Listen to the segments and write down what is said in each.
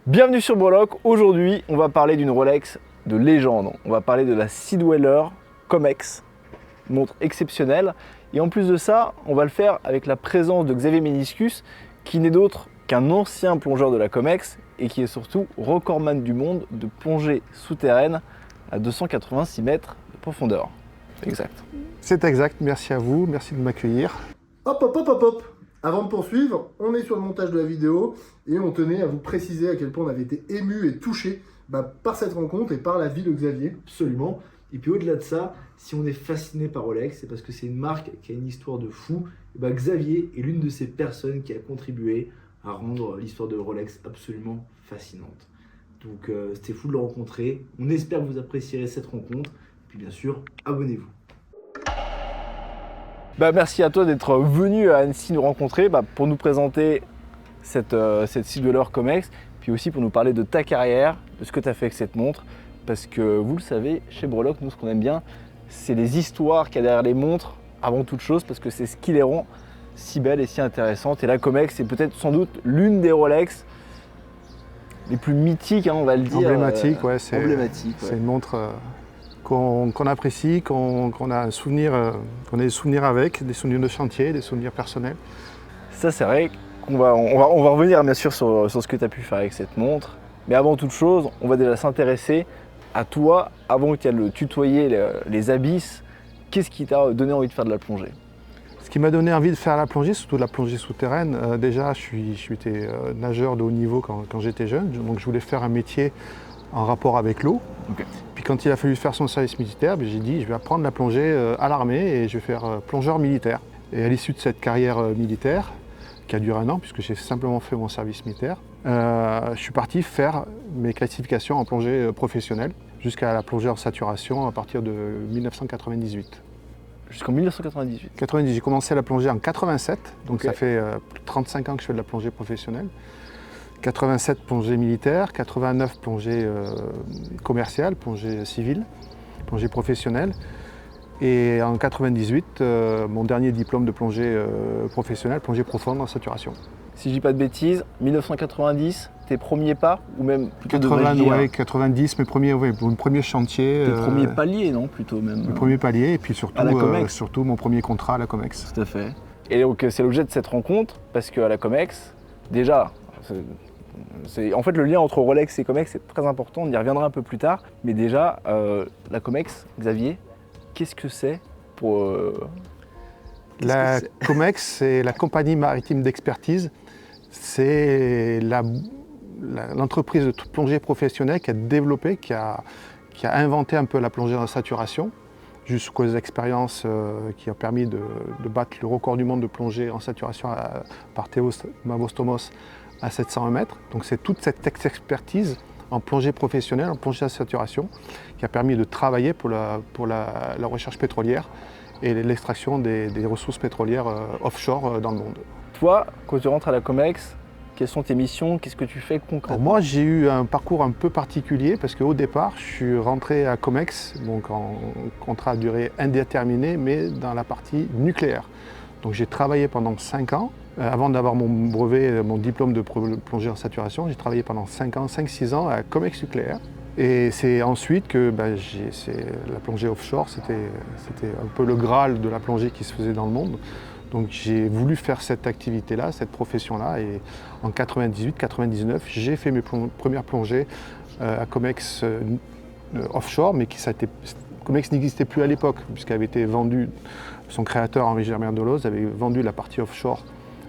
Bienvenue sur Breloque. Aujourd'hui, on va parler d'une Rolex de légende. On va parler de la Sea-Dweller Comex, montre exceptionnelle. Et en plus de ça, on va le faire avec la présence de Xavier Meniscus, qui n'est d'autre qu'un ancien plongeur de la Comex et qui est surtout recordman du monde de plongée souterraine à 286 mètres de profondeur. Exact. C'est exact, merci à vous, merci de m'accueillir. Hop, hop, hop, hop, hop. Avant de poursuivre, on est sur le montage de la vidéo et on tenait à vous préciser à quel point on avait été ému et touché par cette rencontre et par la vie de Xavier. Absolument. Et puis au-delà de ça, si on est fasciné par Rolex, c'est parce que c'est une marque qui a une histoire de fou. Et Xavier est l'une de ces personnes qui a contribué à rendre l'histoire de Rolex absolument fascinante. Donc c'était fou de le rencontrer. On espère que vous apprécierez cette rencontre. Et puis bien sûr, abonnez-vous. Merci à toi d'être venu à Annecy nous rencontrer pour nous présenter cette Sea-Dweller Comex, puis aussi pour nous parler de ta carrière, de ce que tu as fait avec cette montre, parce que vous le savez, chez Breloque, nous ce qu'on aime bien, c'est les histoires qu'il y a derrière les montres, avant toute chose, parce que c'est ce qui les rend si belles et si intéressantes. Et la Comex, c'est peut-être sans doute l'une des Rolex les plus mythiques, on va le dire. Emblématique, ouais, c'est une montre qu'on apprécie, qu'on a des souvenirs avec, des souvenirs de chantier, des souvenirs personnels. Ça, c'est vrai qu'on va revenir bien sûr sur ce que tu as pu faire avec cette montre. Mais avant toute chose, on va déjà s'intéresser à toi, avant qu'il y ait le tutoyer les abysses. Qu'est-ce qui t'a donné envie de faire de la plongée? Ce qui m'a donné envie de faire la plongée, surtout de la plongée souterraine, déjà j'étais nageur de haut niveau quand j'étais jeune, donc je voulais faire un métier en rapport avec l'eau. Okay. Puis quand il a fallu faire son service militaire, j'ai dit je vais apprendre la plongée à l'armée et je vais faire plongeur militaire. Et à l'issue de cette carrière militaire, qui a duré 1 an puisque j'ai simplement fait mon service militaire, je suis parti faire mes classifications en plongée professionnelle jusqu'à la plongée en saturation à partir de 1998. Jusqu'en 1998. J'ai commencé la plongée en 87, donc okay. Ça fait plus de 35 ans que je fais de la plongée professionnelle. 87 plongée militaire, 89 plongée commerciale, plongée civile, plongée professionnelle. Et en 98, mon dernier diplôme de plongée professionnelle, plongée profonde en saturation. Si je dis pas de bêtises, 1990, tes premiers pas ou même plutôt 90, mes premiers chantiers. Tes premiers paliers, non, plutôt même. Mes premiers paliers et puis surtout mon premier contrat à la Comex. Tout à fait. Et donc c'est l'objet de cette rencontre parce qu'à la Comex, déjà, en fait le lien entre Rolex et Comex est très important, on y reviendra un peu plus tard. Mais déjà, la Comex, Xavier, qu'est-ce que c'est pour... La Comex, c'est la compagnie maritime d'expertise. C'est l'entreprise de plongée professionnelle qui a développé, qui a inventé un peu la plongée en saturation, jusqu'aux expériences qui ont permis de battre le record du monde de plongée en saturation par Théos Mavostomos à 701 mètres. Donc c'est toute cette expertise en plongée professionnelle, en plongée en saturation, qui a permis de travailler pour la recherche pétrolière et l'extraction des ressources pétrolières offshore dans le monde. Toi, quand tu rentres à la Comex, quelles sont tes missions? Qu'est-ce que tu fais concrètement? Moi, j'ai eu un parcours un peu particulier parce qu'au départ, je suis rentré à Comex, donc en contrat à durée indéterminée, mais dans la partie nucléaire. Donc j'ai travaillé pendant 5 ans. Avant d'avoir mon brevet, mon diplôme de plongée en saturation, j'ai travaillé pendant 5-6 ans à Comex nucléaire. Et c'est ensuite que la plongée offshore, c'était un peu le Graal de la plongée qui se faisait dans le monde. Donc j'ai voulu faire cette activité-là, cette profession-là. Et en 98-99, j'ai fait mes premières plongées à Comex offshore, mais Comex n'existait plus à l'époque, puisqu'elle avait été vendue, son créateur Henri Germain Deloz avait vendu la partie offshore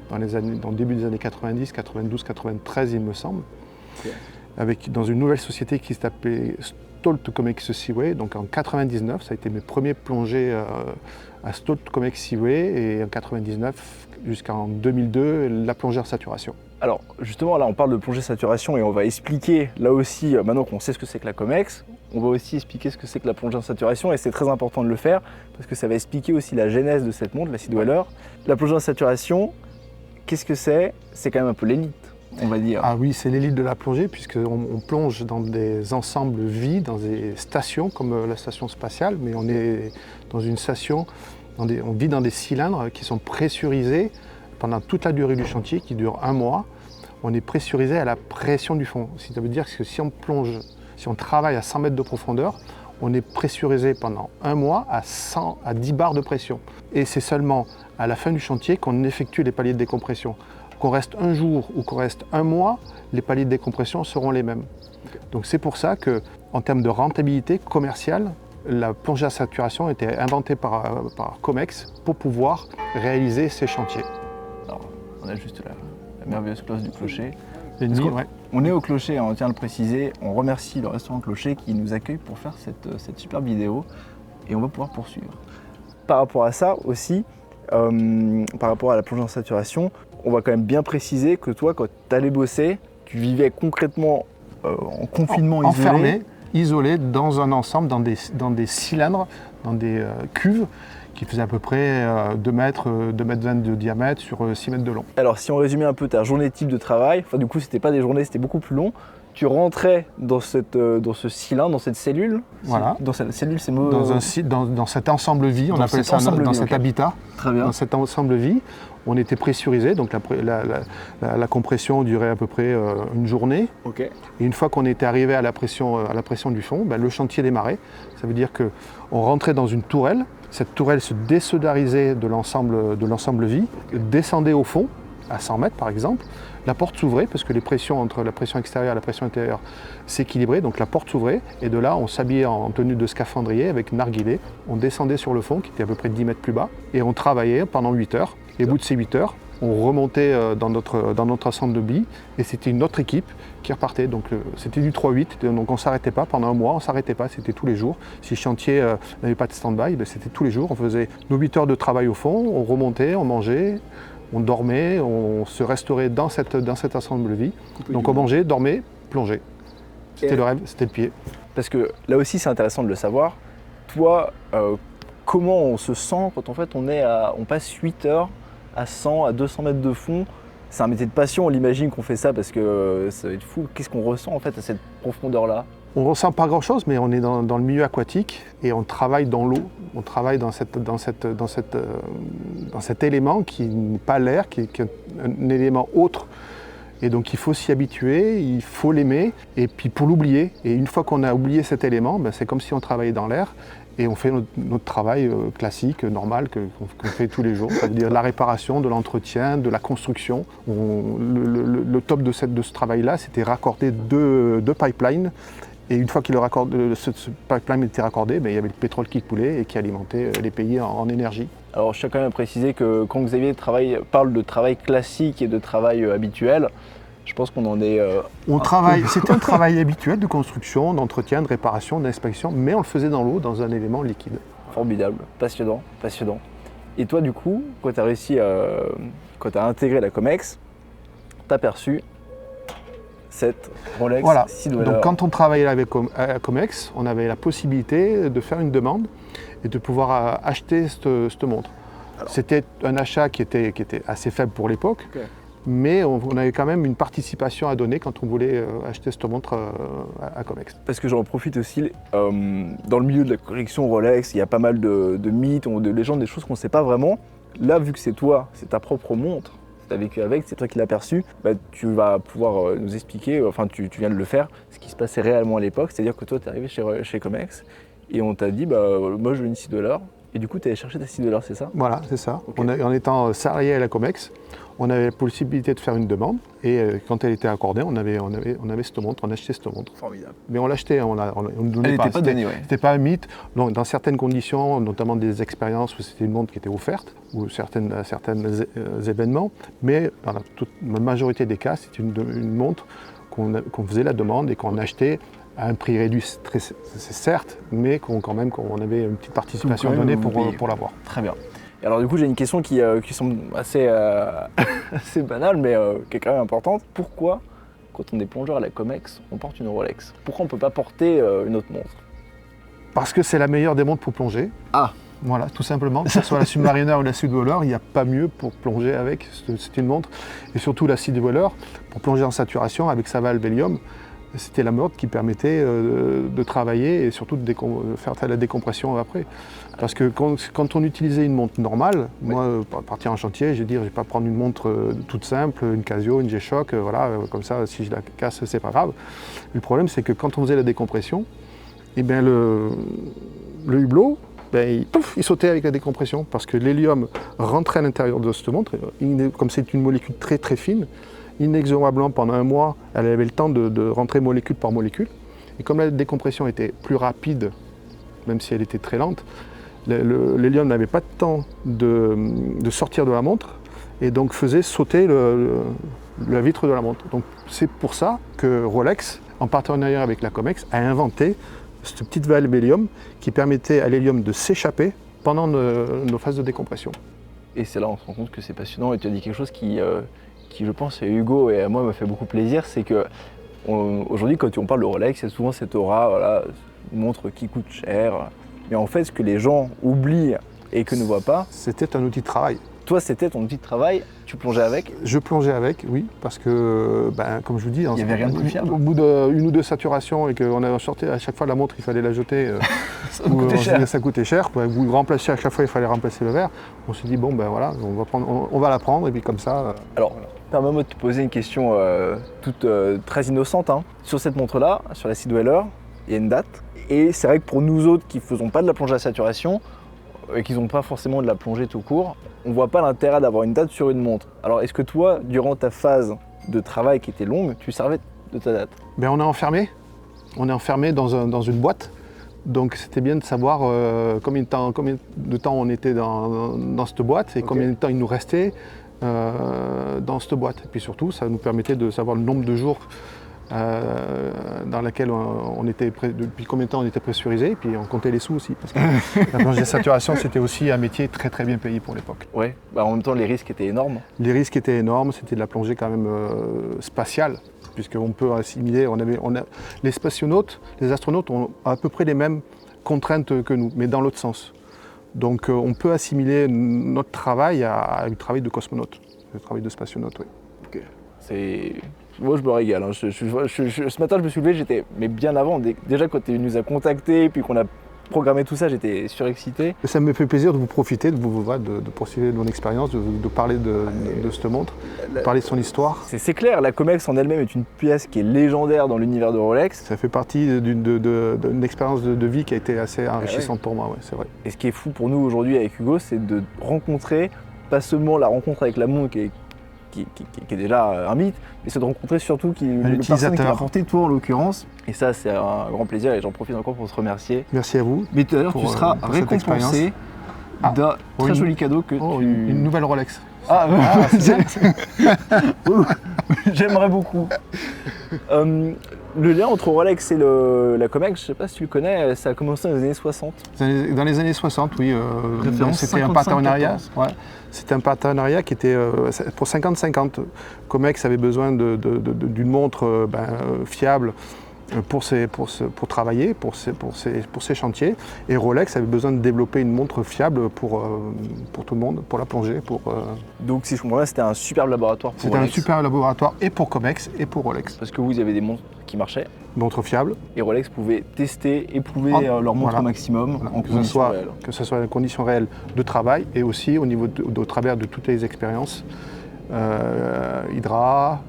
dans le début des années 90, 92, 93 il me semble. Okay. Dans une nouvelle société qui s'appelait Stolt Comex Seaway. Donc en 99, ça a été mes premiers plongées à Stolt Comex Seaway et en 99 jusqu'en 2002, la plongée en saturation. Alors justement là on parle de plongée saturation et on va expliquer là aussi, maintenant qu'on sait ce que c'est que la Comex, on va aussi expliquer ce que c'est que la plongée en saturation et c'est très important de le faire parce que ça va expliquer aussi la genèse de cette montre, la Sea-Dweller. La plongée en saturation, qu'est-ce que c'est? C'est quand même un peu l'élite, on va dire. Ah oui, c'est l'élite de la plongée puisqu'on plonge dans des ensembles vides, dans des stations comme la station spatiale, mais on est dans une station, on vit dans des cylindres qui sont pressurisés pendant toute la durée du chantier qui dure 1 mois. on est pressurisé à la pression du fond. Ça veut dire que si on plonge, si on travaille à 100 mètres de profondeur, on est pressurisé pendant 1 mois à 10 bars de pression. Et c'est seulement à la fin du chantier qu'on effectue les paliers de décompression. Qu'on reste un jour ou qu'on reste 1 mois, les paliers de décompression seront les mêmes. Donc c'est pour ça qu'en termes de rentabilité commerciale, la plongée à saturation a été inventée par Comex pour pouvoir réaliser ces chantiers. Alors, on a juste la merveilleuse cloche du clocher. Ouais. On est au clocher, on tient à le préciser. On remercie le restaurant Clocher qui nous accueille pour faire cette superbe vidéo et on va pouvoir poursuivre. Par rapport à ça aussi, par rapport à la plongée en saturation, on va quand même bien préciser que toi, quand tu allais bosser, tu vivais concrètement en confinement enfermé, isolé dans un ensemble, dans des cylindres, dans des cuves qui faisaient à peu près 2 mètres 20 de diamètre sur 6 mètres de long. Alors si on résumait un peu ta journée type de travail, enfin du coup c'était pas des journées, c'était beaucoup plus long. Tu rentrais dans ce cylindre, dans cette cellule. Voilà. Dans cette cellule, c'est dans cet ensemble vie, on appelle ça dans cet habitat. Très bien. Dans cet ensemble vie, on était pressurisé, donc la compression durait à peu près une journée. Ok. Et une fois qu'on était arrivé à la pression du fond, le chantier démarrait. Ça veut dire qu'on rentrait dans une tourelle. Cette tourelle se désolidarisait de l'ensemble vie, descendait au fond, à 100 mètres par exemple. La porte s'ouvrait parce que les pressions entre la pression extérieure et la pression intérieure s'équilibraient, donc la porte s'ouvrait et de là on s'habillait en tenue de scaphandrier avec narguilé, on descendait sur le fond qui était à peu près 10 mètres plus bas et on travaillait pendant 8 heures. Et au bout de ces 8 heures, on remontait dans notre ensemble de billes et c'était une autre équipe qui repartait. Donc c'était du 3-8, donc on ne s'arrêtait pas pendant 1 mois, on ne s'arrêtait pas, c'était tous les jours. Si le chantier n'avait pas de stand-by, c'était tous les jours. On faisait nos 8 heures de travail au fond, on remontait, on mangeait, on dormait, on se restaurait dans cet ensemble de vie. Donc on mangeait, dormait, plongeait. C'était le rêve, c'était le pied. Parce que là aussi c'est intéressant de le savoir. Toi, comment on se sent quand en fait on passe 8 heures à 100, à 200 mètres de fond? C'est un métier de passion, on l'imagine qu'on fait ça parce que ça va être fou. Qu'est-ce qu'on ressent en fait à cette profondeur-là? On ne ressent pas grand-chose, mais on est dans le milieu aquatique et on travaille dans l'eau. On travaille dans cet élément qui n'est pas l'air, qui est un élément autre. Et donc il faut s'y habituer, il faut l'aimer, et puis pour l'oublier. Et une fois qu'on a oublié cet élément, c'est comme si on travaillait dans l'air. Et on fait notre travail classique, normal, qu'on fait tous les jours. Ça veut dire la réparation, de l'entretien, de la construction. Le top de ce travail-là, c'était raccorder deux pipelines. Et une fois que ce pipeline était raccordé, il y avait le pétrole qui coulait et qui alimentait les pays en énergie. Alors je tiens quand même à préciser que quand Xavier parle de travail classique et de travail habituel, je pense qu'on en est... C'était un travail habituel de construction, d'entretien, de réparation, d'inspection, mais on le faisait dans l'eau, dans un élément liquide. Formidable, passionnant. Et toi du coup, quand tu as intégré la Comex, tu as perçu cette Rolex Seedweller. Donc quand on travaillait avec Comex, on avait la possibilité de faire une demande et de pouvoir acheter cette montre. C'était un achat qui était assez faible pour l'époque. Okay. Mais on avait quand même une participation à donner quand on voulait acheter cette montre à Comex. Parce que j'en profite aussi, dans le milieu de la collection Rolex, il y a pas mal de mythes, de légendes, des choses qu'on ne sait pas vraiment. Là, vu que c'est toi, c'est ta propre montre, tu as vécu avec, c'est toi qui l'as perçue, tu vas pouvoir nous expliquer, enfin tu viens de le faire, ce qui se passait réellement à l'époque. C'est-à-dire que toi, tu es arrivé chez Comex et on t'a dit, moi je veux une $6. Et du coup, tu allais chercher ta $6, c'est ça? Voilà, c'est ça. Okay. En étant salarié à la Comex, on avait la possibilité de faire une demande et quand elle était accordée, on avait cette montre, on achetait cette montre. Formidable. Mais on l'achetait, on ne donnait pas. Elle n'était pas donnée, ouais. C'était pas un mythe. Donc, dans certaines conditions, notamment des expériences où c'était une montre qui était offerte, ou certains événements, mais dans la majorité des cas, c'est une montre qu'on faisait la demande et qu'on achetait à un prix réduit, certes, mais qu'on avait une petite participation à donner pour l'avoir. Très bien. Et alors du coup, j'ai une question qui semble assez banale, mais qui est quand même importante. Pourquoi, quand on est plongeur à la Comex, on porte une Rolex? Pourquoi on ne peut pas porter une autre montre? Parce que c'est la meilleure des montres pour plonger. Ah. Voilà, tout simplement. Que ce soit la Submariner ou la Seedweller, il n'y a pas mieux pour plonger avec. C'est une montre. Et surtout la Seedweller, pour plonger en saturation avec sa valve hélium, C'était la mode qui permettait de travailler et surtout de faire la décompression après. Parce que quand on utilisait une montre normale, moi, pour partir en chantier, je vais vais pas prendre une montre toute simple, une Casio, une G-Shock, voilà, comme ça, si je la casse, c'est pas grave. Le problème, c'est que quand on faisait la décompression, eh bien, le hublot, il sautait avec la décompression parce que l'hélium rentrait à l'intérieur de cette montre, comme c'est une molécule très très fine, inexorablement pendant un mois, elle avait le temps de rentrer molécule par molécule. Et comme la décompression était plus rapide, même si elle était très lente, l'hélium n'avait pas de temps de sortir de la montre et donc faisait sauter la vitre de la montre. Donc c'est pour ça que Rolex, en partenariat avec la Comex, a inventé cette petite valve hélium qui permettait à l'hélium de s'échapper pendant nos phases de décompression. Et c'est là on se rend compte que c'est passionnant et tu as dit quelque chose qui je pense à Hugo et à moi me fait beaucoup plaisir, c'est que aujourd'hui quand on parle de Rolex, il y a souvent cette aura, voilà, une montre qui coûte cher. Mais en fait ce que les gens oublient et que ne voient pas... C'était un outil de travail. Toi c'était ton outil de travail, tu plongeais avec? Je plongeais avec, oui, parce que, comme je vous dis, il n'y avait rien de plus fiable. Au bout d'une ou deux saturations et qu'on avait sorti à chaque fois la montre, il fallait la jeter, ça coûtait cher. Vous remplaciez à chaque fois, il fallait remplacer le verre. On s'est dit, bon ben voilà, on va la prendre et puis comme ça... Alors, permets-moi de te poser une question toute très innocente. Hein. Sur cette montre-là, sur la Sea Dweller, il y a une date. Et c'est vrai que pour nous autres qui ne faisons pas de la plongée à saturation, et qui n'ont pas forcément de la plongée tout court, on ne voit pas l'intérêt d'avoir une date sur une montre. Alors est-ce que toi, durant ta phase de travail qui était longue, tu servais de ta date? On est enfermé. On est enfermé dans une boîte. Donc c'était bien de savoir combien de temps on était dans cette boîte et combien de temps il nous restait dans cette boîte. Et puis surtout, ça nous permettait de savoir le nombre de jours dans laquelle depuis combien de temps on était pressurisé, et puis on comptait les sous aussi, parce que la plongée de saturation c'était aussi un métier très très bien payé pour l'époque. Ouais, en même temps les risques étaient énormes. Les risques étaient énormes, c'était de la plongée quand même spatiale, puisqu'on peut assimiler, les spationautes, les astronautes ont à peu près les mêmes contraintes que nous, mais dans l'autre sens. Donc on peut assimiler notre travail à du travail de cosmonaute, le travail de spationaute, oui. Ok. Moi je me régale, hein. Ce matin je me suis levé, j'étais, mais bien avant, déjà quand tu nous as contactés, puis qu'on a programmé tout ça, j'étais surexcité. Ça me fait plaisir de vous profiter, de poursuivre mon expérience, de parler de cette montre, de parler de son histoire. C'est clair, la Comex en elle-même est une pièce qui est légendaire dans l'univers de Rolex. Ça fait partie d'une expérience de vie qui a été assez enrichissante pour moi, ouais, c'est vrai. Et ce qui est fou pour nous aujourd'hui avec Hugo, c'est de rencontrer, pas seulement la rencontre avec la montre qui est déjà un mythe, mais c'est de rencontrer surtout le personne qui l'a porté, toi en l'occurrence. Et ça, c'est un grand plaisir et j'en profite encore pour te remercier. Merci à vous. Mais d'ailleurs, tu seras récompensé d'un très joli cadeau que une nouvelle Rolex. J'aimerais beaucoup. Le lien entre Rolex et la Comex, je ne sais pas si tu le connais, ça a commencé dans les années 60. Dans les années 60, oui. C'était un partenariat. Ouais, c'était un partenariat qui était pour 50-50. Comex avait besoin d'une montre fiable pour travailler, pour ses chantiers. Et Rolex avait besoin de développer une montre fiable pour tout le monde, pour la plongée. Donc si je comprends bien, c'était un superbe laboratoire pour Rolex. C'était un super laboratoire et pour Comex et pour Rolex. Parce que vous avez des montres qui marchaient. Montres fiables. Et Rolex pouvait tester, éprouver leur montre au maximum en conditions réelles. Que ce soit en conditions réelles de travail et aussi au travers de toutes les expériences. Hydra,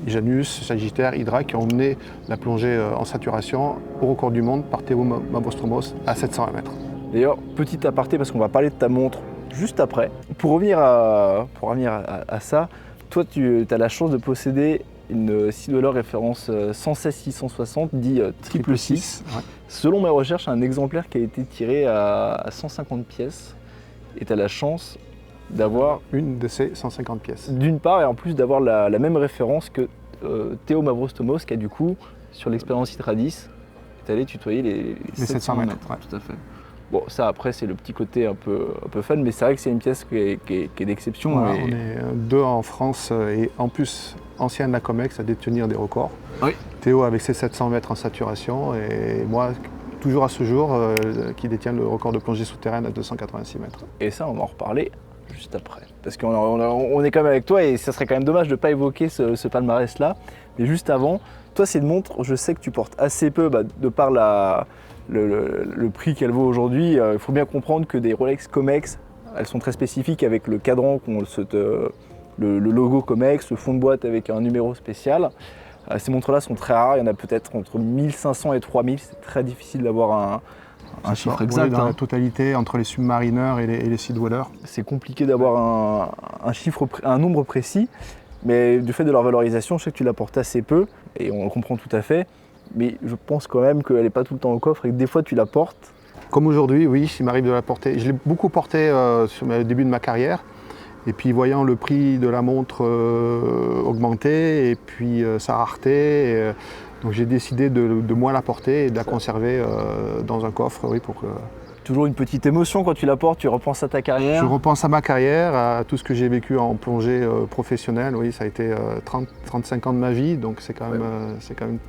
Janus, Sagittaire, Hydra qui ont mené la plongée en saturation au record du monde par Théo Mavrostromos à 720 mètres. D'ailleurs, petit aparté parce qu'on va parler de ta montre juste après. Pour revenir à ça, toi tu as la chance de posséder une Sea Dweller référence 116-660 dit triple 6. Ouais. Selon mes recherches, un exemplaire qui a été tiré à 150 pièces et tu as la chance d'avoir une de ces 150 pièces. D'une part, et en plus d'avoir la même référence que Théo Mavrostromos qui a du coup, sur l'expérience Hydra 10, est allé tutoyer les 700 mètres. Ouais. Tout à fait. Bon, ça après c'est le petit côté un peu fun, mais c'est vrai que c'est une pièce qui est d'exception. Voilà, on est deux en France et en plus ancien de la Comex à détenir des records. Oui. Théo avec ses 700 mètres en saturation et moi toujours à ce jour qui détient le record de plongée souterraine à 286 mètres. Et ça on va en reparler juste après. Parce qu'on est quand même avec toi et ça serait quand même dommage de ne pas évoquer ce palmarès là. Mais juste avant, Toi, c'est une montre, je sais que tu portes assez peu, de par le prix qu'elle vaut aujourd'hui. Il faut bien comprendre que des Rolex Comex, elles sont très spécifiques avec le cadran, le logo Comex, le fond de boîte avec un numéro spécial. Ces montres-là sont très rares, il y en a peut-être entre 1500 et 3000, c'est très difficile d'avoir un chiffre exact. Dans la totalité, entre les submarineurs et les sea dwellers. C'est compliqué d'avoir un nombre précis, mais du fait de leur valorisation, je sais que tu la portes assez peu, et on le comprend tout à fait, mais je pense quand même qu'elle n'est pas tout le temps au coffre et que des fois tu la portes. Comme aujourd'hui, oui, il m'arrive de la porter. Je l'ai beaucoup portée sur le début de ma carrière, et puis voyant le prix de la montre augmenter, et puis sa rareté, donc j'ai décidé de moins la porter et de la conserver dans un coffre, oui, pour que... Toujours une petite émotion quand tu la portes, tu repenses à ta carrière. Je repense à ma carrière, à tout ce que j'ai vécu en plongée professionnelle. Oui, ça a été 35 ans de ma vie, donc c'est quand même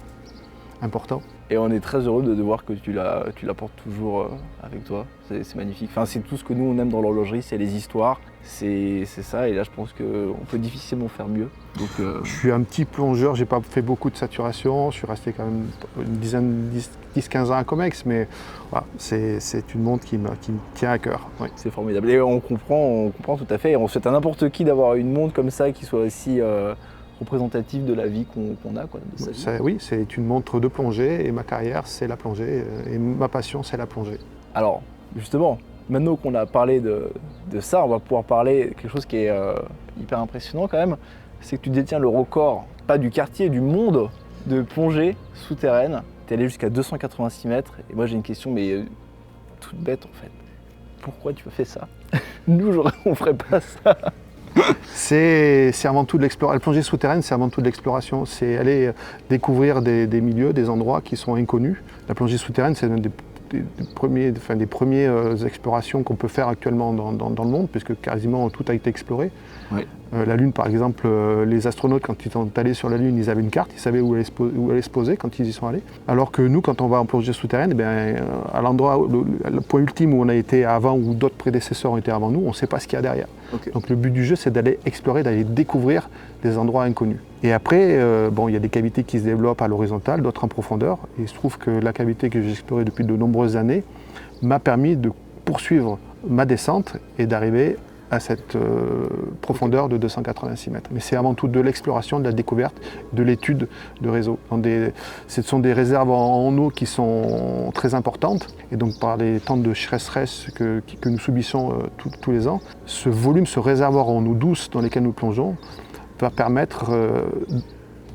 important. Et on est très heureux de voir que tu la portes toujours avec toi. C'est magnifique. Enfin, c'est tout ce que nous on aime dans l'horlogerie, c'est les histoires. C'est ça, et là je pense qu'on peut difficilement faire mieux. Donc, Je suis un petit plongeur, j'ai pas fait beaucoup de saturation, je suis resté quand même une 10-15 ans à Comex, mais voilà, c'est une montre qui me tient à cœur. Oui. C'est formidable. Et on comprend tout à fait. Et on souhaite à n'importe qui d'avoir une montre comme ça qui soit aussi représentative de la vie qu'on a. Quoi, de sa vie. Oui, c'est une montre de plongée, et ma carrière c'est la plongée, et ma passion c'est la plongée. Alors, justement, maintenant qu'on a parlé de ça, on va pouvoir parler de quelque chose qui est hyper impressionnant quand même, c'est que tu détiens le record, pas du quartier, du monde, de plongée souterraine. Tu es allé jusqu'à 286 mètres, et moi j'ai une question, mais toute bête en fait. Pourquoi tu as fait ça? Nous, on ferait pas ça. C'est avant tout de l'exploration. La plongée souterraine, c'est avant tout de l'exploration. C'est aller découvrir des milieux, des endroits qui sont inconnus. La plongée souterraine, c'est une des premières explorations qu'on peut faire actuellement dans le monde, puisque quasiment tout a été exploré. Oui. La Lune, par exemple, les astronautes, quand ils sont allés sur la Lune, ils avaient une carte, ils savaient où aller se poser quand ils y sont allés. Alors que nous, quand on va en plongée souterraine, à l'endroit, le point ultime où on a été avant, où d'autres prédécesseurs ont été avant nous, on ne sait pas ce qu'il y a derrière. Okay. Donc le but du jeu, c'est d'aller explorer, d'aller découvrir des endroits inconnus. Et après, il y a des cavités qui se développent à l'horizontale, d'autres en profondeur. Et il se trouve que la cavité que j'ai explorée depuis de nombreuses années m'a permis de poursuivre ma descente et d'arriver à cette profondeur de 286 mètres. Mais c'est avant tout de l'exploration, de la découverte, de l'étude de réseaux. Ce sont des réserves en eau qui sont très importantes, et donc par les temps de sécheresse que nous subissons tous les ans, ce volume, ce réservoir en eau douce dans lesquels nous plongeons, va permettre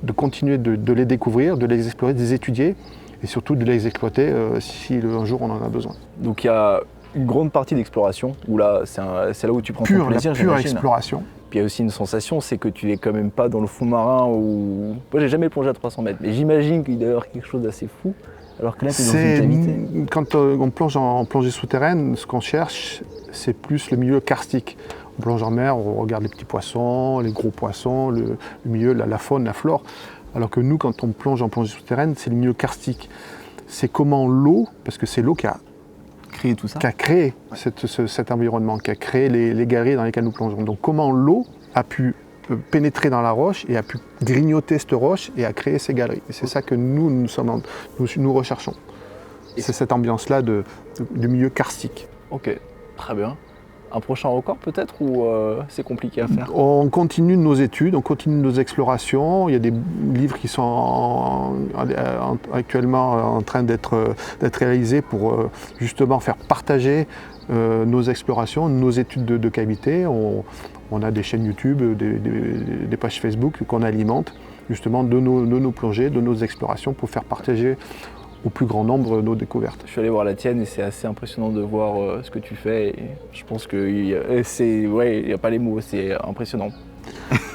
de continuer de les découvrir, de les explorer, de les étudier, et surtout de les exploiter si un jour on en a besoin. Donc il y a une grande partie d'exploration, où là, c'est là où tu prends ton plaisir. La pure exploration. Puis il y a aussi une sensation, c'est que tu n'es quand même pas dans le fond marin où... Moi, j'ai jamais plongé à 300 mètres, mais j'imagine qu'il doit y avoir quelque chose d'assez fou, alors que là, tu es dans une cavité. Quand on plonge en plongée souterraine, ce qu'on cherche, c'est plus le milieu karstique. On plonge en mer, on regarde les petits poissons, les gros poissons, le milieu, la faune, la flore. Alors que nous, quand on plonge en plongée souterraine, c'est le milieu karstique. C'est comment l'eau, parce que c'est l'eau qui a créé tout ça, qui a créé cet environnement, qui a créé les galeries dans lesquelles nous plongeons. Donc comment l'eau a pu pénétrer dans la roche et a pu grignoter cette roche et a créé ces galeries. Et c'est ça que nous recherchons. C'est cette ambiance-là du milieu karstique. Ok, très bien. Un prochain record peut-être, ou c'est compliqué à faire? On continue nos études, on continue nos explorations. Il y a des livres qui sont actuellement en train d'être réalisés pour justement faire partager nos explorations, nos études de cavité. On a des chaînes YouTube, des pages Facebook qu'on alimente justement de nos plongées, de nos explorations pour faire partager au plus grand nombre nos découvertes. Je suis allé voir la tienne et c'est assez impressionnant de voir ce que tu fais. Et je pense qu'il n'y a pas les mots, c'est impressionnant.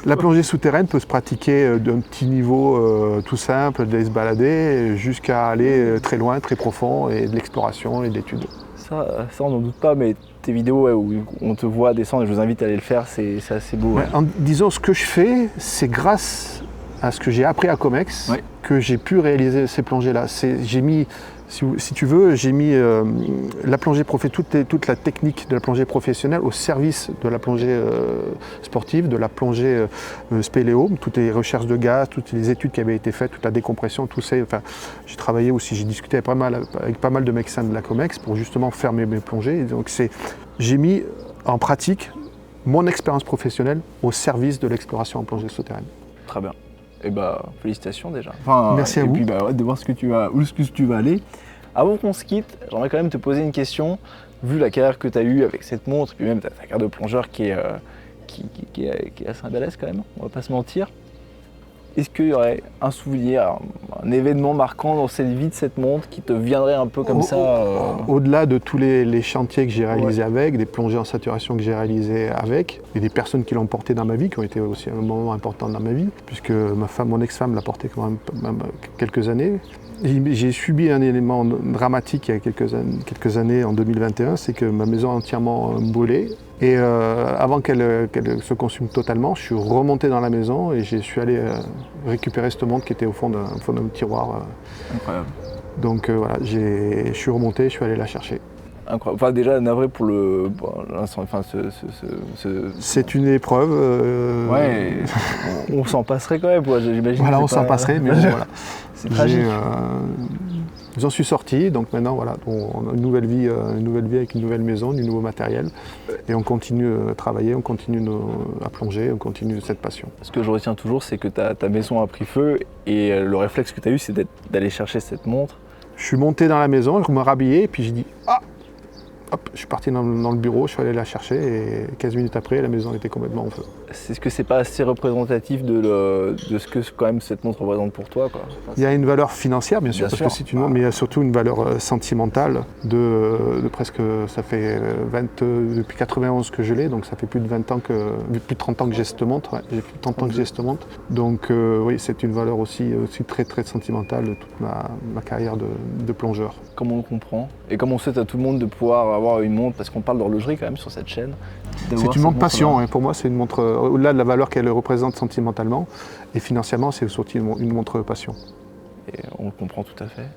La plongée souterraine peut se pratiquer d'un petit niveau tout simple, d'aller se balader, jusqu'à aller très loin, très profond, et de l'exploration et de l'étude. Ça on n'en doute pas, mais tes vidéos où on te voit descendre, et je vous invite à aller le faire, c'est assez beau. Ouais. Disons, ce que je fais, c'est grâce à ce que j'ai appris à Comex, que j'ai pu réaliser ces plongées-là. J'ai mis Si tu veux, j'ai mis la plongée toute la technique de la plongée professionnelle au service de la plongée sportive, de la plongée spéléo, toutes les recherches de gaz, toutes les études qui avaient été faites, toute la décompression, tout ça. Enfin, j'ai travaillé aussi, j'ai discuté avec pas mal de médecins de la COMEX pour justement faire mes plongées. Et donc j'ai mis en pratique mon expérience professionnelle au service de l'exploration en plongée souterraine. Très bien. Et bah félicitations déjà. Enfin, merci à vous. Et puis bah, ouais, de voir où est-ce que tu vas aller. Avant qu'on se quitte, j'aimerais quand même te poser une question. Vu la carrière que tu as eue avec cette montre, et puis même ta carrière de plongeur qui est assez balèze quand même, on va pas se mentir. Est-ce qu'il y aurait un souvenir, un événement marquant dans cette vie de cette montre qui te viendrait un peu comme ça Au-delà de tous les chantiers que j'ai réalisés avec, des plongées en saturation que j'ai réalisées avec, et des personnes qui l'ont porté dans ma vie, qui ont été aussi un moment important dans ma vie, puisque mon ex-femme l'a porté quand même quelques années. J'ai subi un élément dramatique il y a quelques années, en 2021, c'est que ma maison a entièrement brûlé. Et avant qu'elle se consume totalement, je suis remonté dans la maison et je suis allé récupérer cette montre qui était au fond d'un tiroir. Incroyable. Donc voilà, je suis remonté, je suis allé la chercher. Incroyable. Enfin déjà navré pour C'est une épreuve. Ouais, on s'en passerait quand même, j'imagine. Voilà, on s'en passerait, mais bon, voilà. C'est tragique. J'en suis sorti, donc maintenant voilà, on a une nouvelle vie avec une nouvelle maison, du nouveau matériel, et on continue à travailler, on continue à plonger, on continue cette passion. Ce que je retiens toujours, c'est que ta maison a pris feu, et le réflexe que tu as eu, c'est d'aller chercher cette montre. Je suis monté dans la maison, je me rhabillais, et puis j'ai dit ah, hop, je suis parti dans le bureau, je suis allé la chercher, et 15 minutes après, la maison était complètement en feu. Est-ce que c'est pas assez représentatif de ce que quand même cette montre représente pour toi, quoi? Enfin, il y a une valeur financière, bien sûr, parce que c'est une montre, mais il y a surtout une valeur sentimentale de presque, ça fait depuis 91 que je l'ai, donc ça fait plus de 30 ans que j'ai cette montre. Ouais, j'ai plus de 30 ans que j'ai cette montre. Donc oui, c'est une valeur aussi très très sentimentale de toute ma carrière de plongeur. Comme on le comprend, et comme on souhaite à tout le monde de pouvoir avoir une montre, parce qu'on parle d'horlogerie quand même sur cette chaîne. C'est une montre passion, hein. Pour moi c'est une montre, au-delà de la valeur qu'elle représente sentimentalement, et financièrement c'est surtout une montre passion. Et on le comprend tout à fait.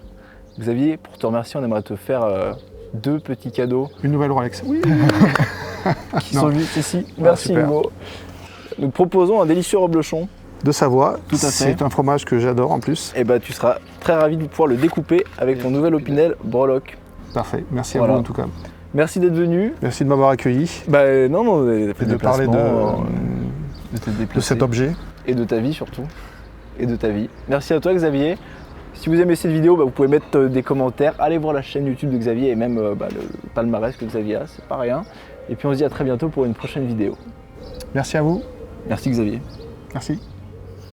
Xavier, pour te remercier, on aimerait te faire 2 petits cadeaux. Une nouvelle Rolex. Oui. Qui sont juste ici. Merci Hugo. Nous proposons un délicieux reblochon. De Savoie, tout à fait. C'est un fromage que j'adore en plus. Et bah tu seras très ravi de pouvoir le découper avec ton nouvel Opinel Breloque. Parfait, merci à vous en tout cas. Merci d'être venu. Merci de m'avoir accueilli. Bah non, de parler de cet objet. Et de ta vie surtout. Et de ta vie. Merci à toi Xavier. Si vous aimez cette vidéo, vous pouvez mettre des commentaires. Allez voir la chaîne YouTube de Xavier et même le palmarès que Xavier a, c'est pas rien. Et puis on se dit à très bientôt pour une prochaine vidéo. Merci à vous. Merci Xavier. Merci.